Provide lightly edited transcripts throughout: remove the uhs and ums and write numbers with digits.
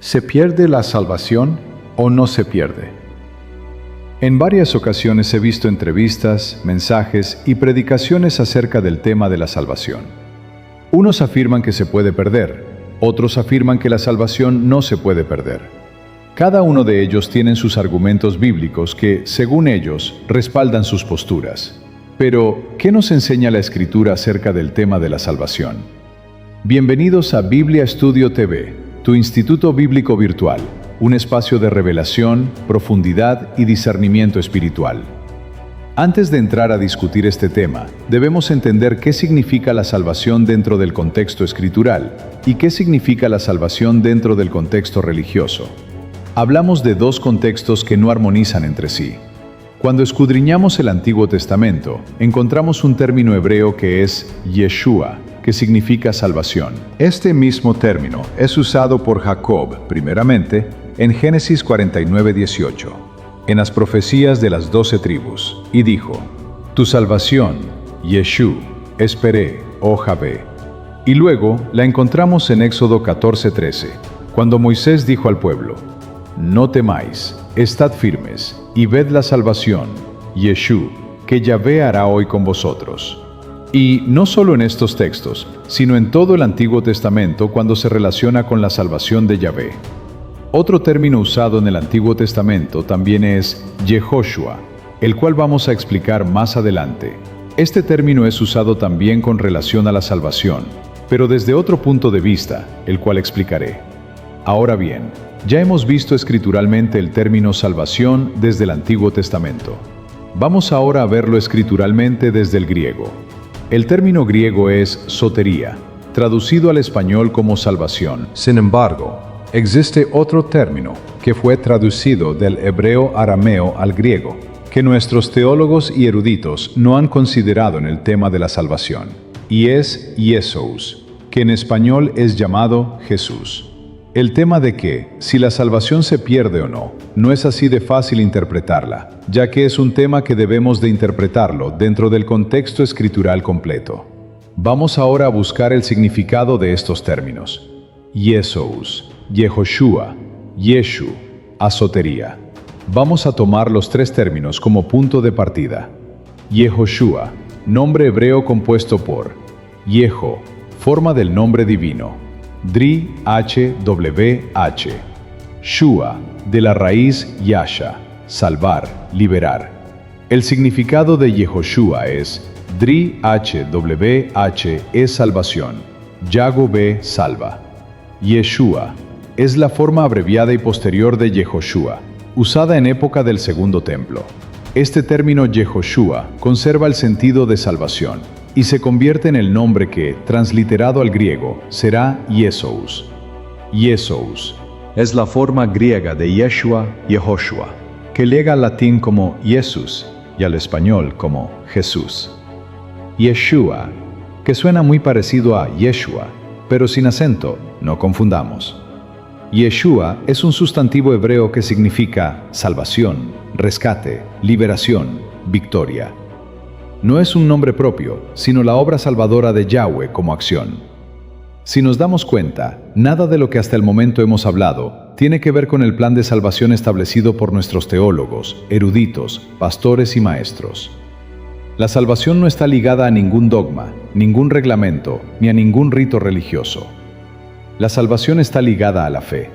¿Se pierde la salvación o no se pierde? En varias ocasiones he visto entrevistas, mensajes y predicaciones acerca del tema de la salvación. Unos afirman que se puede perder, otros afirman que la salvación no se puede perder. Cada uno de ellos tienen sus argumentos bíblicos que, según ellos, respaldan sus posturas. Pero, ¿qué nos enseña la Escritura acerca del tema de la salvación? Bienvenidos a Biblia Estudio TV, tu instituto bíblico virtual, un espacio de revelación, profundidad y discernimiento espiritual. Antes de entrar a discutir este tema, debemos entender qué significa la salvación dentro del contexto escritural y qué significa la salvación dentro del contexto religioso. Hablamos de dos contextos que no armonizan entre sí. Cuando escudriñamos el Antiguo Testamento, encontramos un término hebreo que es Yeshua, que significa salvación. Este mismo término es usado por Jacob, primeramente, en Génesis 49:18, en las profecías de las 12 tribus, y dijo: Tu salvación, Yeshu, esperé, oh Javé. Y luego la encontramos en Éxodo 14:13, cuando Moisés dijo al pueblo: No temáis, estad firmes, y ved la salvación, Yeshu, que Yahvé hará hoy con vosotros. Y no solo en estos textos, sino en todo el Antiguo Testamento cuando se relaciona con la salvación de Yahvé. Otro término usado en el Antiguo Testamento también es Yehoshua, el cual vamos a explicar más adelante. Este término es usado también con relación a la salvación, pero desde otro punto de vista, el cual explicaré. Ahora bien, ya hemos visto escrituralmente el término salvación desde el Antiguo Testamento. Vamos ahora a verlo escrituralmente desde el griego. El término griego es sotería, traducido al español como salvación. Sin embargo, existe otro término que fue traducido del hebreo arameo al griego, que nuestros teólogos y eruditos no han considerado en el tema de la salvación, y es Iesous, que en español es llamado Jesús. El tema de que, si la salvación se pierde o no, no es así de fácil interpretarla, ya que es un tema que debemos de interpretarlo dentro del contexto escritural completo. Vamos ahora a buscar el significado de estos términos. Yesous, Yehoshua, Yeshu, azotería. Vamos a tomar los tres términos como punto de partida. Yehoshua, nombre hebreo compuesto por Yeho, forma del nombre divino. Dri, H-W-H. Shua, de la raíz Yasha, salvar, liberar. El significado de Yehoshua es Dri, H-W-H es salvación. Yago-B, salva. Yeshua es la forma abreviada y posterior de Yehoshua, usada en época del Segundo Templo. Este término Yehoshua conserva el sentido de salvación y se convierte en el nombre que, transliterado al griego, será Yesous. Yesous es la forma griega de Yeshua, Yehoshua, que llega al latín como Jesús y al español como Jesús. Yeshua, que suena muy parecido a Yeshua, pero sin acento, no confundamos. Yeshua es un sustantivo hebreo que significa salvación, rescate, liberación, victoria. No es un nombre propio, sino la obra salvadora de Yahweh como acción. Si nos damos cuenta, nada de lo que hasta el momento hemos hablado tiene que ver con el plan de salvación establecido por nuestros teólogos, eruditos, pastores y maestros. La salvación no está ligada a ningún dogma, ningún reglamento, ni a ningún rito religioso. La salvación está ligada a la fe.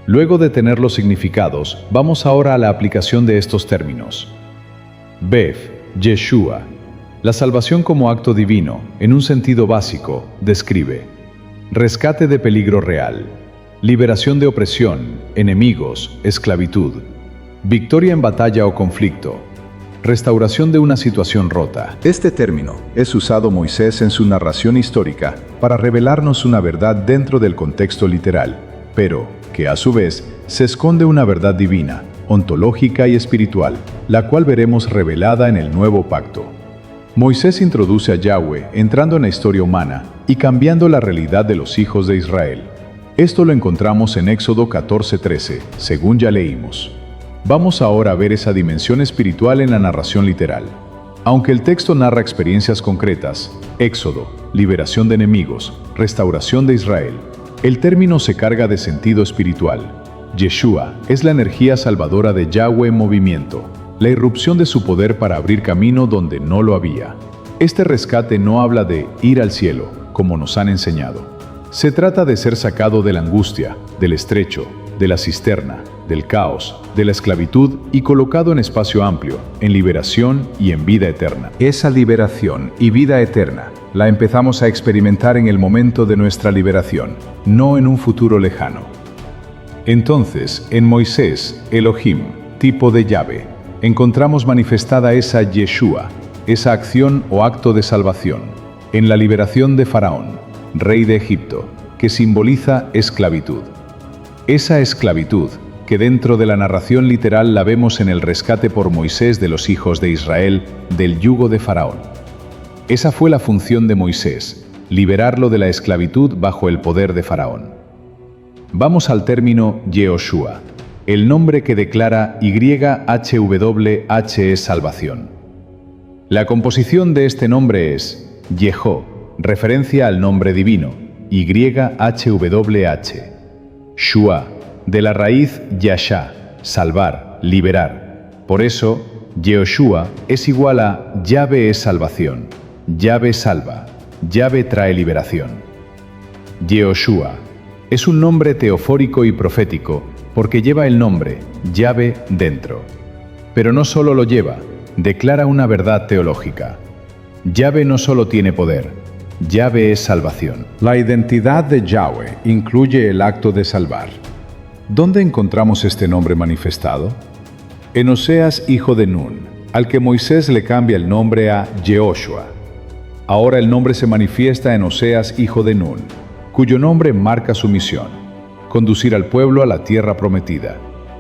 Luego de tener los significados, vamos ahora a la aplicación de estos términos. Bev, Yeshua. La salvación como acto divino, en un sentido básico, describe rescate de peligro real, liberación de opresión, enemigos, esclavitud, victoria en batalla o conflicto, restauración de una situación rota. Este término es usado Moisés en su narración histórica para revelarnos una verdad dentro del contexto literal, pero que a su vez se esconde una verdad divina, ontológica y espiritual, la cual veremos revelada en el nuevo pacto. Moisés introduce a Yahweh entrando en la historia humana y cambiando la realidad de los hijos de Israel. Esto lo encontramos en Éxodo 14:13, según ya leímos. Vamos ahora a ver esa dimensión espiritual en la narración literal. Aunque el texto narra experiencias concretas, éxodo, liberación de enemigos, restauración de Israel, El término se carga de sentido espiritual. Yeshua es la energía salvadora de Yahweh en movimiento, la irrupción de su poder para abrir camino donde no lo había. Este rescate no habla de ir al cielo, como nos han enseñado. Se trata de ser sacado de la angustia, del estrecho, de la cisterna, del caos, de la esclavitud y colocado en espacio amplio, en liberación y en vida eterna. Esa liberación y vida eterna la empezamos a experimentar en el momento de nuestra liberación, no en un futuro lejano. Entonces, en Moisés, Elohim, tipo de Yahvé, encontramos manifestada esa Yeshua, esa acción o acto de salvación, en la liberación de Faraón, rey de Egipto, que simboliza esclavitud. Esa esclavitud, que dentro de la narración literal la vemos en el rescate por Moisés de los hijos de Israel del yugo de Faraón. Esa fue la función de Moisés, liberarlo de la esclavitud bajo el poder de Faraón. Vamos al término Yehoshua, el nombre que declara YHWH es salvación. La composición de este nombre es Yehó, referencia al nombre divino, YHWH. Shua, de la raíz Yasha, salvar, liberar. Por eso, Yehoshua es igual a Yahvé es salvación, Yahvé salva, Yahvé trae liberación. Yehoshua es un nombre teofórico y profético porque lleva el nombre Yahvé dentro. Pero no solo lo lleva, declara una verdad teológica. Yahvé no solo tiene poder, Yahvé es salvación. La identidad de Yahweh incluye el acto de salvar. ¿Dónde encontramos este nombre manifestado? En Oseas, hijo de Nun, al que Moisés le cambia el nombre a Yehoshua. Ahora el nombre se manifiesta en Oseas, hijo de Nun, cuyo nombre marca su misión: conducir al pueblo a la tierra prometida,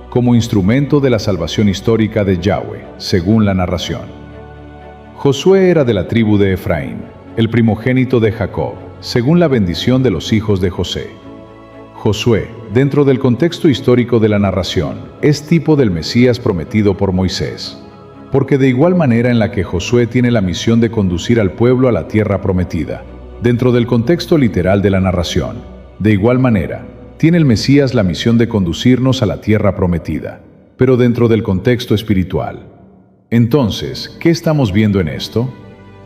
como instrumento de la salvación histórica de Yahweh, según la narración. Josué era de la tribu de Efraín, el primogénito de Jacob, según la bendición de los hijos de José. Josué, dentro del contexto histórico de la narración, es tipo del Mesías prometido por Moisés, porque de igual manera en la que Josué tiene la misión de conducir al pueblo a la tierra prometida, dentro del contexto literal de la narración, de igual manera, tiene el Mesías la misión de conducirnos a la tierra prometida, pero dentro del contexto espiritual. Entonces, ¿qué estamos viendo en esto?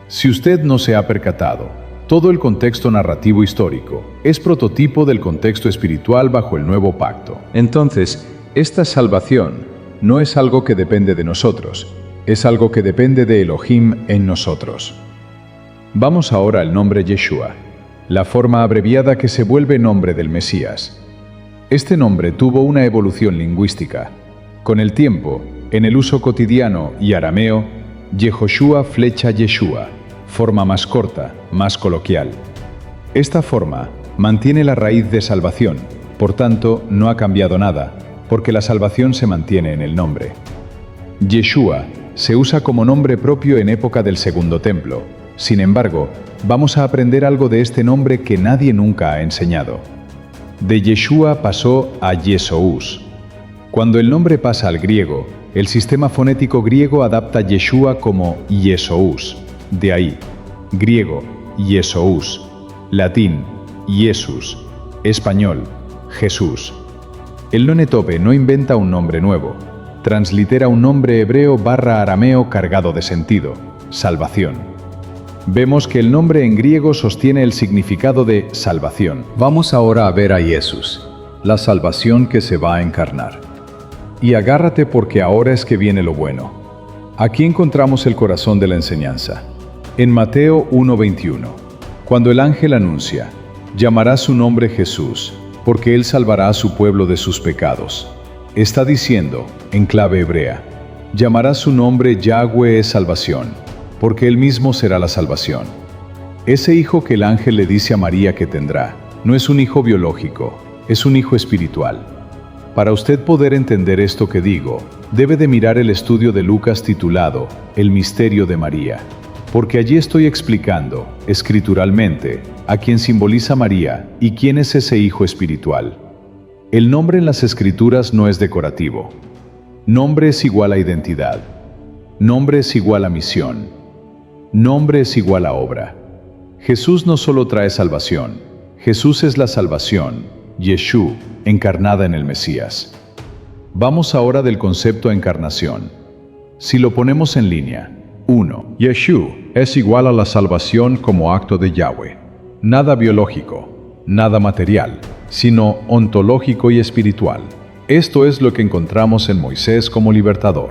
Si usted no se ha percatado, todo el contexto narrativo histórico es prototipo del contexto espiritual bajo el nuevo pacto. Entonces, esta salvación no es algo que depende de nosotros, es algo que depende de Elohim en nosotros. Vamos ahora al nombre Yeshua, la forma abreviada que se vuelve nombre del Mesías. Este nombre tuvo una evolución lingüística. Con el tiempo, en el uso cotidiano y arameo, Yehoshua flecha Yeshua, forma más corta, más coloquial. Esta forma mantiene la raíz de salvación, por tanto, no ha cambiado nada, porque la salvación se mantiene en el nombre. Yeshua se usa como nombre propio en época del Segundo Templo. Sin embargo, vamos a aprender algo de este nombre que nadie nunca ha enseñado. De Yeshua pasó a Yesous. Cuando el nombre pasa al griego, el sistema fonético griego adapta Yeshua como Yesous. De ahí, griego, Yesous, latín, Jesús, español, Jesús. El Nonetope no inventa un nombre nuevo, translitera un nombre hebreo / arameo cargado de sentido, salvación. Vemos que el nombre en griego sostiene el significado de salvación. Vamos ahora a ver a Jesús, la salvación que se va a encarnar. Y agárrate porque ahora es que viene lo bueno. Aquí encontramos el corazón de la enseñanza. En Mateo 1:21, cuando el ángel anuncia, llamará su nombre Jesús, porque él salvará a su pueblo de sus pecados. Está diciendo, en clave hebrea, llamará su nombre Yahweh es salvación, porque él mismo será la salvación. Ese hijo que el ángel le dice a María que tendrá, no es un hijo biológico, es un hijo espiritual. Para usted poder entender esto que digo, debe de mirar el estudio de Lucas titulado El misterio de María, porque allí estoy explicando, escrituralmente, a quién simboliza María y quién es ese hijo espiritual. El nombre en las escrituras no es decorativo. Nombre es igual a identidad. Nombre es igual a misión. Nombre es igual a obra. Jesús no solo trae salvación, Jesús es la salvación, Yeshú, encarnada en el Mesías. Vamos ahora del concepto encarnación. Si lo ponemos en línea, 1. Yeshú es igual a la salvación como acto de Yahweh. Nada biológico, nada material, sino ontológico y espiritual. Esto es lo que encontramos en Moisés como libertador.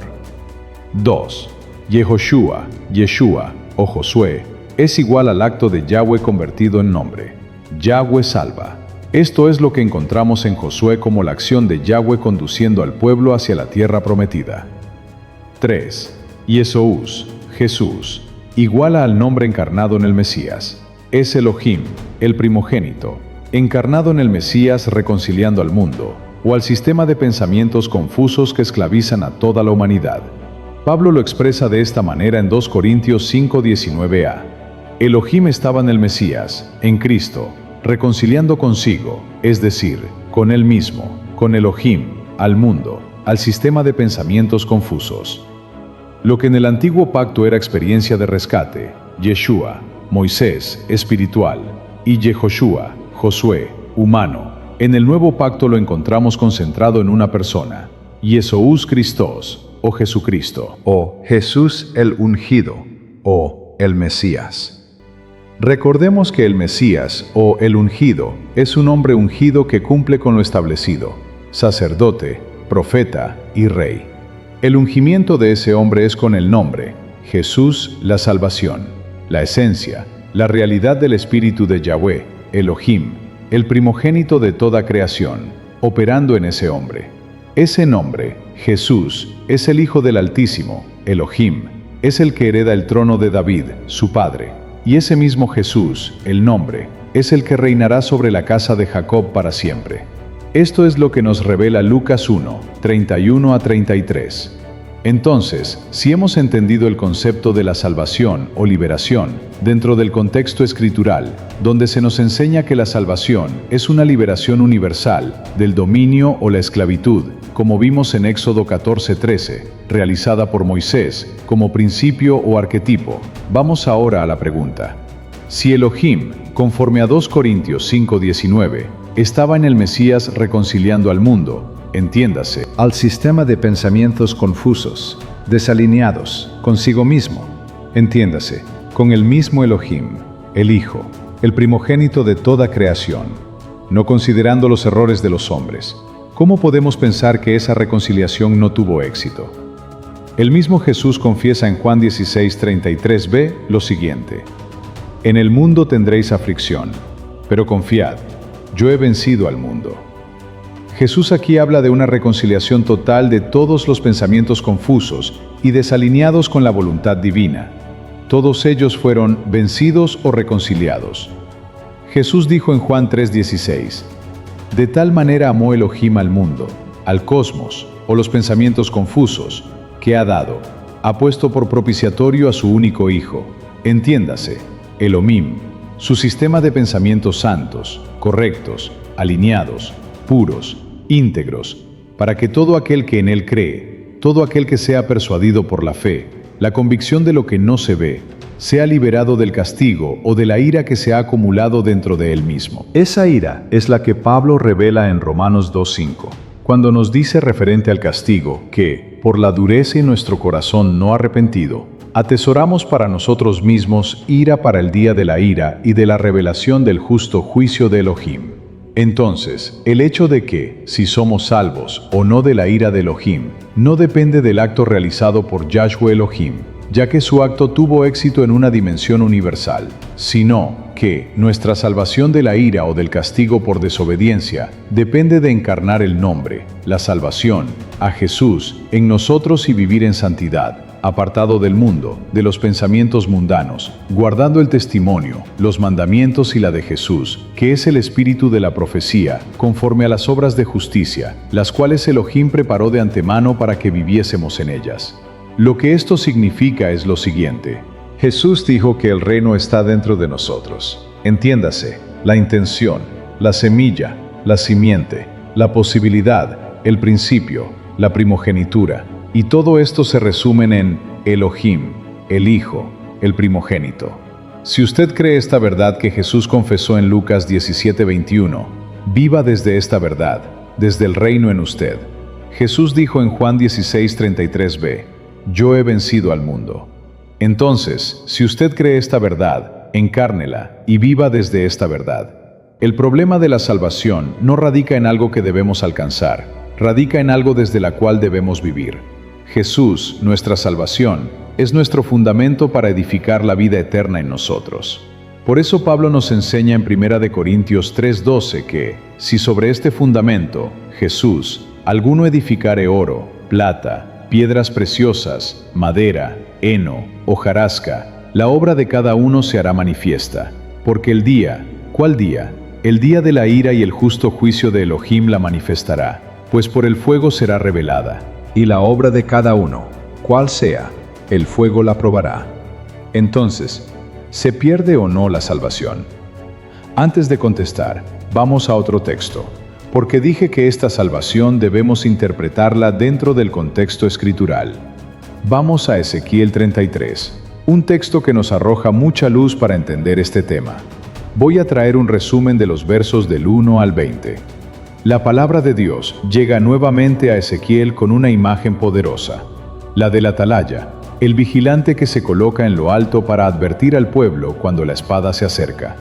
2. Yehoshua, Yeshua o Josué es igual al acto de Yahweh convertido en nombre. Yahweh salva. Esto es lo que encontramos en Josué como la acción de Yahweh conduciendo al pueblo hacia la tierra prometida. 3. Yesús, Jesús, iguala al nombre encarnado en el Mesías. Es Elohim, el primogénito, encarnado en el Mesías reconciliando al mundo, o al sistema de pensamientos confusos que esclavizan a toda la humanidad. Pablo lo expresa de esta manera en 2 Corintios 5:19a. Elohim estaba en el Mesías, en Cristo, reconciliando consigo, es decir, con él mismo, con Elohim, al mundo, al sistema de pensamientos confusos. Lo que en el antiguo pacto era experiencia de rescate, Yeshua, Moisés, espiritual, y Yehoshua, Josué, humano, en el nuevo pacto lo encontramos concentrado en una persona, Yesús Christos, o Jesucristo, o Jesús el ungido, o el Mesías. Recordemos que el Mesías, o el ungido, es un hombre ungido que cumple con lo establecido, sacerdote, profeta y rey. El ungimiento de ese hombre es con el nombre, Jesús la salvación, la esencia, la realidad del Espíritu de Yahweh, Elohim, el primogénito de toda creación, operando en ese hombre. Ese nombre, Jesús, es el Hijo del Altísimo, Elohim, es el que hereda el trono de David, su padre. Y ese mismo Jesús, el nombre, es el que reinará sobre la casa de Jacob para siempre. Esto es lo que nos revela Lucas 1, 31 a 33. Entonces, si hemos entendido el concepto de la salvación o liberación dentro del contexto escritural, donde se nos enseña que la salvación es una liberación universal del dominio o la esclavitud, como vimos en Éxodo 14:13, realizada por Moisés como principio o arquetipo, vamos ahora a la pregunta. Si Elohim, conforme a 2 Corintios 5:19, estaba en el Mesías reconciliando al mundo, entiéndase, al sistema de pensamientos confusos, desalineados, consigo mismo, entiéndase, con el mismo Elohim, el Hijo, el primogénito de toda creación, no considerando los errores de los hombres. ¿Cómo podemos pensar que esa reconciliación no tuvo éxito? El mismo Jesús confiesa en Juan 16:33b lo siguiente: En el mundo tendréis aflicción, pero confiad, yo he vencido al mundo. Jesús aquí habla de una reconciliación total de todos los pensamientos confusos y desalineados con la voluntad divina. Todos ellos fueron vencidos o reconciliados. Jesús dijo en Juan 3:16, de tal manera amó Elohim al mundo, al cosmos, o los pensamientos confusos, que ha puesto por propiciatorio a su único Hijo, entiéndase, Elohim, su sistema de pensamientos santos, correctos, alineados, puros, íntegros, para que todo aquel que en él cree, todo aquel que sea persuadido por la fe, la convicción de lo que no se ve, sea liberado del castigo o de la ira que se ha acumulado dentro de él mismo. Esa ira es la que Pablo revela en Romanos 2:5, cuando nos dice referente al castigo que, por la dureza en nuestro corazón no arrepentido, atesoramos para nosotros mismos ira para el día de la ira y de la revelación del justo juicio de Elohim. Entonces, el hecho de que, si somos salvos o no de la ira de Elohim, no depende del acto realizado por Yahweh Elohim, ya que su acto tuvo éxito en una dimensión universal, sino que nuestra salvación de la ira o del castigo por desobediencia depende de encarnar el nombre, la salvación, a Jesús en nosotros y vivir en santidad, apartado del mundo, de los pensamientos mundanos, guardando el testimonio, los mandamientos y la de Jesús, que es el espíritu de la profecía, conforme a las obras de justicia, las cuales Elohim preparó de antemano para que viviésemos en ellas. Lo que esto significa es lo siguiente. Jesús dijo que el reino está dentro de nosotros. Entiéndase, la intención, la semilla, la simiente, la posibilidad, el principio, la primogenitura, y todo esto se resumen en Elohim, el Hijo, el primogénito. Si usted cree esta verdad que Jesús confesó en Lucas 17:21, viva desde esta verdad, desde el reino en usted. Jesús dijo en Juan 16:33b, yo he vencido al mundo. Entonces, si usted cree esta verdad, encárnela y viva desde esta verdad. El problema de la salvación no radica en algo que debemos alcanzar, radica en algo desde la cual debemos vivir. Jesús, nuestra salvación, es nuestro fundamento para edificar la vida eterna en nosotros. Por eso Pablo nos enseña en 1 Corintios 3:12 que, si sobre este fundamento, Jesús, alguno edificare oro, plata, piedras preciosas, madera, heno, hojarasca, la obra de cada uno se hará manifiesta, porque el día, ¿cuál día? El día de la ira y el justo juicio de Elohim la manifestará, pues por el fuego será revelada. Y la obra de cada uno, cual sea, el fuego la probará. Entonces, ¿se pierde o no la salvación? Antes de contestar, vamos a otro texto, porque dije que esta salvación debemos interpretarla dentro del contexto escritural. Vamos a Ezequiel 33, un texto que nos arroja mucha luz para entender este tema. Voy a traer un resumen de los versos del 1 al 20. La palabra de Dios llega nuevamente a Ezequiel con una imagen poderosa, la del atalaya, el vigilante que se coloca en lo alto para advertir al pueblo cuando la espada se acerca.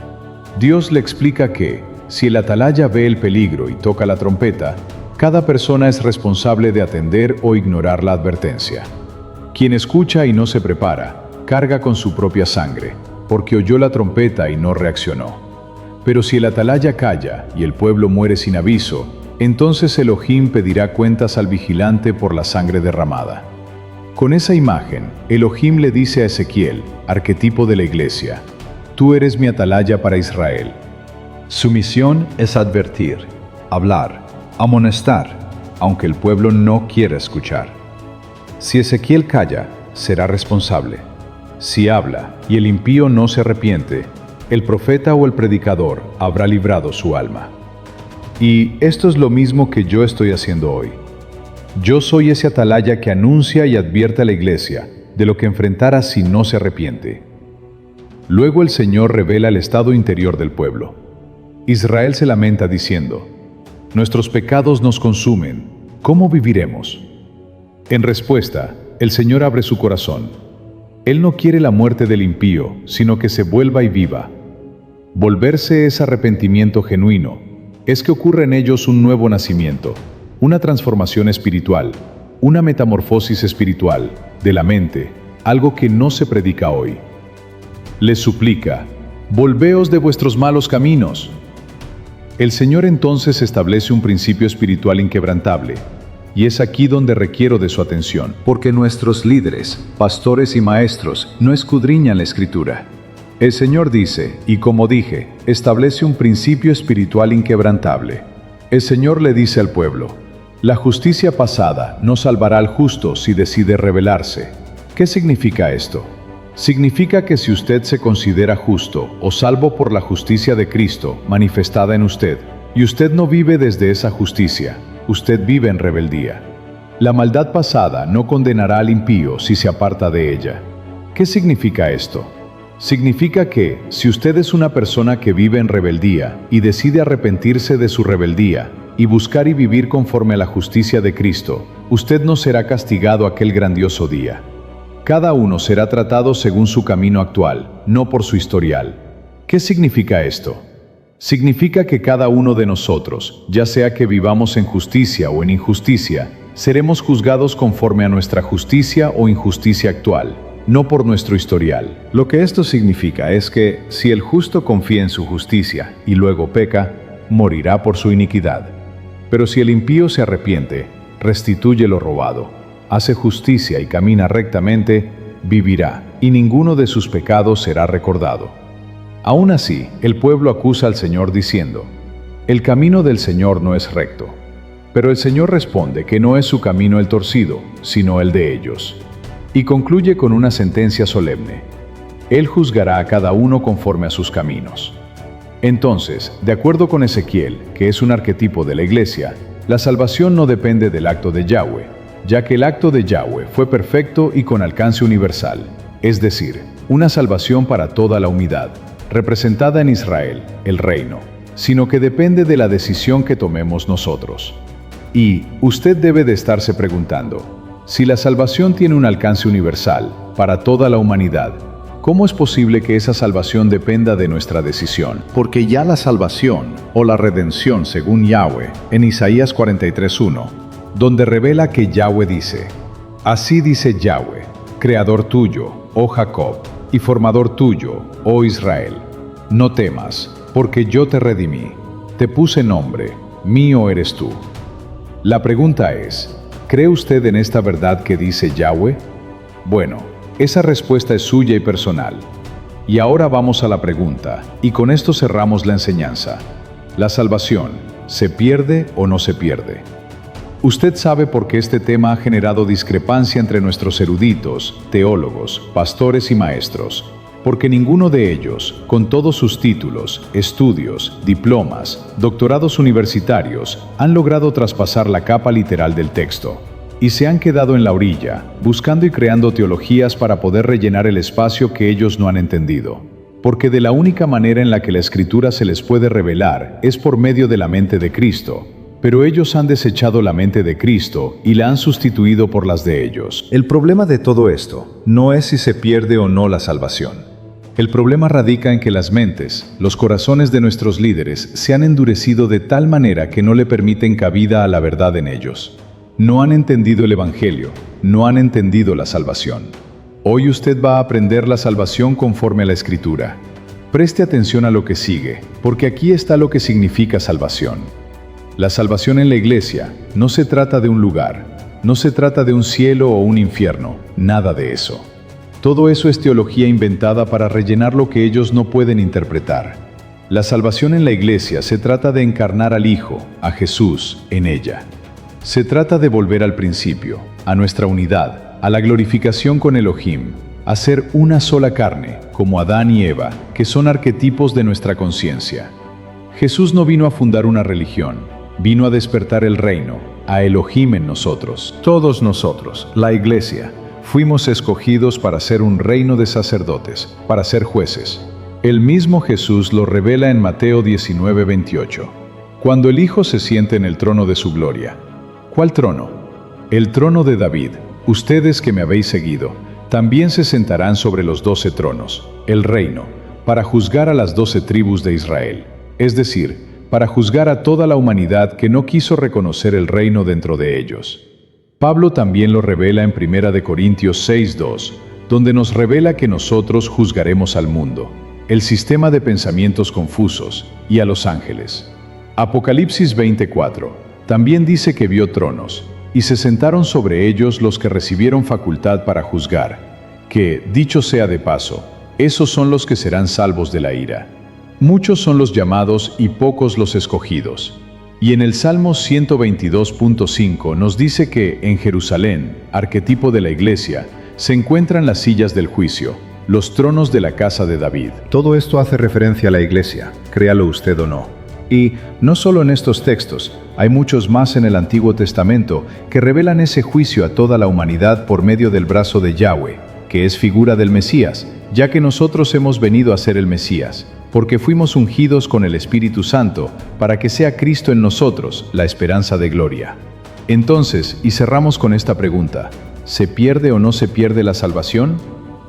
Dios le explica que, si el atalaya ve el peligro y toca la trompeta, cada persona es responsable de atender o ignorar la advertencia. Quien escucha y no se prepara, carga con su propia sangre, porque oyó la trompeta y no reaccionó. Pero si el atalaya calla y el pueblo muere sin aviso, entonces Elohim pedirá cuentas al vigilante por la sangre derramada. Con esa imagen, Elohim le dice a Ezequiel, arquetipo de la iglesia, tú eres mi atalaya para Israel. Su misión es advertir, hablar, amonestar, aunque el pueblo no quiera escuchar. Si Ezequiel calla, será responsable. Si habla y el impío no se arrepiente, el profeta o el predicador habrá librado su alma. Y esto es lo mismo que yo estoy haciendo hoy. Yo soy ese atalaya que anuncia y advierte a la iglesia de lo que enfrentará si no se arrepiente. Luego el Señor revela el estado interior del pueblo. Israel se lamenta diciendo, nuestros pecados nos consumen, ¿cómo viviremos? En respuesta, el Señor abre su corazón. Él no quiere la muerte del impío, sino que se vuelva y viva. Volverse es arrepentimiento genuino, es que ocurre en ellos un nuevo nacimiento, una transformación espiritual, una metamorfosis espiritual, de la mente, algo que no se predica hoy. Les suplica, volveos de vuestros malos caminos. El Señor entonces establece un principio espiritual inquebrantable, y es aquí donde requiero de su atención, porque nuestros líderes, pastores y maestros no escudriñan la Escritura. El Señor dice, y como dije, establece un principio espiritual inquebrantable. El Señor le dice al pueblo, la justicia pasada no salvará al justo si decide rebelarse. ¿Qué significa esto? Significa que si usted se considera justo o salvo por la justicia de Cristo manifestada en usted, y usted no vive desde esa justicia, usted vive en rebeldía. La maldad pasada no condenará al impío si se aparta de ella. ¿Qué significa esto? Significa que, si usted es una persona que vive en rebeldía y decide arrepentirse de su rebeldía y buscar y vivir conforme a la justicia de Cristo, usted no será castigado aquel grandioso día. Cada uno será tratado según su camino actual, no por su historial. ¿Qué significa esto? Significa que cada uno de nosotros, ya sea que vivamos en justicia o en injusticia, seremos juzgados conforme a nuestra justicia o injusticia actual, no por nuestro historial. Lo que esto significa es que, si el justo confía en su justicia y luego peca, morirá por su iniquidad. Pero si el impío se arrepiente, restituye lo robado, hace justicia y camina rectamente, vivirá, y ninguno de sus pecados será recordado. Aún así, el pueblo acusa al Señor diciendo, el camino del Señor no es recto. Pero el Señor responde que no es su camino el torcido, sino el de ellos. Y concluye con una sentencia solemne. Él juzgará a cada uno conforme a sus caminos. Entonces, de acuerdo con Ezequiel, que es un arquetipo de la iglesia, la salvación no depende del acto de Yahweh, ya que el acto de Yahweh fue perfecto y con alcance universal. es decir, una salvación para toda la humanidad, representada en Israel, el reino, sino que depende de la decisión que tomemos nosotros. Y usted debe de estarse preguntando, si la salvación tiene un alcance universal para toda la humanidad, ¿cómo es posible que esa salvación dependa de nuestra decisión? Porque ya la salvación o la redención según Yahweh en Isaías 43:1, donde revela que Yahweh dice, así dice Yahweh, creador tuyo, oh Jacob, y formador tuyo, oh Israel, no temas, porque yo te redimí, te puse nombre, mío eres tú. La pregunta es, ¿cree usted en esta verdad que dice Yahweh? Bueno, esa respuesta es suya y personal. Y ahora vamos a la pregunta, y con esto cerramos la enseñanza. ¿La salvación se pierde o no se pierde? Usted sabe por qué este tema ha generado discrepancia entre nuestros eruditos, teólogos, pastores y maestros. Porque ninguno de ellos, con todos sus títulos, estudios, diplomas, doctorados universitarios, han logrado traspasar la capa literal del texto. Y se han quedado en la orilla, buscando y creando teologías para poder rellenar el espacio que ellos no han entendido. Porque de la única manera en la que la Escritura se les puede revelar es por medio de la mente de Cristo. Pero ellos han desechado la mente de Cristo y la han sustituido por las de ellos. El problema de todo esto no es si se pierde o no la salvación. El problema radica en que las mentes, los corazones de nuestros líderes se han endurecido de tal manera que no le permiten cabida a la verdad en ellos. No han entendido el Evangelio, no han entendido la salvación. Hoy usted va a aprender la salvación conforme a la Escritura. Preste atención a lo que sigue, porque aquí está lo que significa salvación. La salvación en la iglesia no se trata de un lugar, no se trata de un cielo o un infierno, nada de eso. Todo eso es teología inventada para rellenar lo que ellos no pueden interpretar. La salvación en la iglesia se trata de encarnar al Hijo, a Jesús, en ella. Se trata de volver al principio, a nuestra unidad, a la glorificación con Elohim, a ser una sola carne, como Adán y Eva, que son arquetipos de nuestra conciencia. Jesús no vino a fundar una religión, vino a despertar el reino, a Elohim en nosotros. Todos nosotros, la iglesia, fuimos escogidos para ser un reino de sacerdotes, para ser jueces. El mismo Jesús lo revela en Mateo 19:28. Cuando el Hijo se siente en el trono de su gloria. ¿Cuál trono? El trono de David. Ustedes que me habéis seguido, también se sentarán sobre los 12 tronos, el reino, para juzgar a las 12 tribus de Israel, es decir, para juzgar a toda la humanidad que no quiso reconocer el reino dentro de ellos. Pablo también lo revela en 1 Corintios 6:2, donde nos revela que nosotros juzgaremos al mundo, el sistema de pensamientos confusos, y a los ángeles. Apocalipsis 20:4 también dice que vio tronos, y se sentaron sobre ellos los que recibieron facultad para juzgar, que, dicho sea de paso, esos son los que serán salvos de la ira. Muchos son los llamados y pocos los escogidos. Y en el Salmo 122.5 nos dice que en Jerusalén, arquetipo de la iglesia, se encuentran las sillas del juicio, los tronos de la casa de David. Todo esto hace referencia a la iglesia, créalo usted o no. Y no solo en estos textos, hay muchos más en el Antiguo Testamento que revelan ese juicio a toda la humanidad por medio del brazo de Yahweh, que es figura del Mesías, ya que nosotros hemos venido a ser el Mesías, porque fuimos ungidos con el Espíritu Santo para que sea Cristo en nosotros la esperanza de gloria. Entonces, y cerramos con esta pregunta, ¿se pierde o no se pierde la salvación?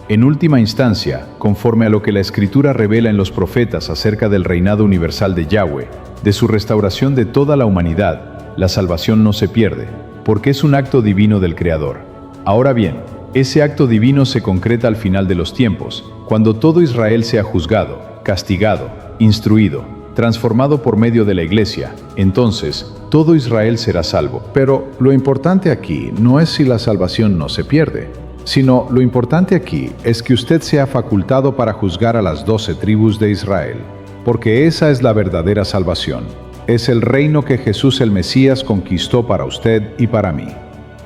En última instancia, conforme a lo que la Escritura revela en los profetas acerca del reinado universal de Yahweh, de su restauración de toda la humanidad, la salvación no se pierde, porque es un acto divino del Creador. Ahora bien, ese acto divino se concreta al final de los tiempos, cuando todo Israel sea juzgado, castigado, instruido, transformado por medio de la iglesia. Entonces, todo Israel será salvo. Pero lo importante aquí no es si la salvación no se pierde, sino lo importante aquí es que usted sea facultado para juzgar a las 12 tribus de Israel, porque esa es la verdadera salvación. Es el reino que Jesús el Mesías conquistó para usted y para mí.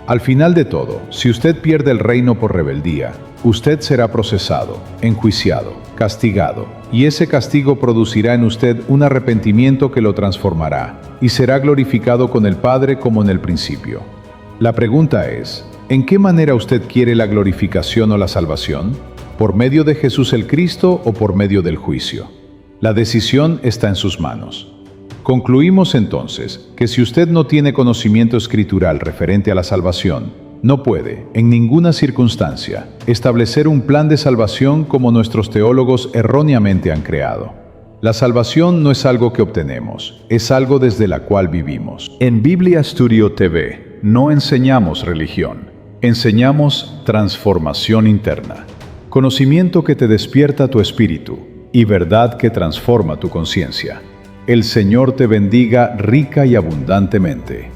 Al final de todo, si usted pierde el reino por rebeldía, usted será procesado, enjuiciado, castigado, y ese castigo producirá en usted un arrepentimiento que lo transformará, y será glorificado con el Padre como en el principio. La pregunta es, ¿en qué manera usted quiere la glorificación o la salvación? por medio de Jesús el Cristo o por medio del juicio. La decisión está en sus manos. Concluimos entonces que si usted no tiene conocimiento escritural referente a la salvación, no puede, en ninguna circunstancia, establecer un plan de salvación como nuestros teólogos erróneamente han creado. La salvación no es algo que obtenemos, es algo desde la cual vivimos. En Biblia Studio TV no enseñamos religión, enseñamos transformación interna, conocimiento que te despierta tu espíritu y verdad que transforma tu conciencia. El Señor te bendiga rica y abundantemente.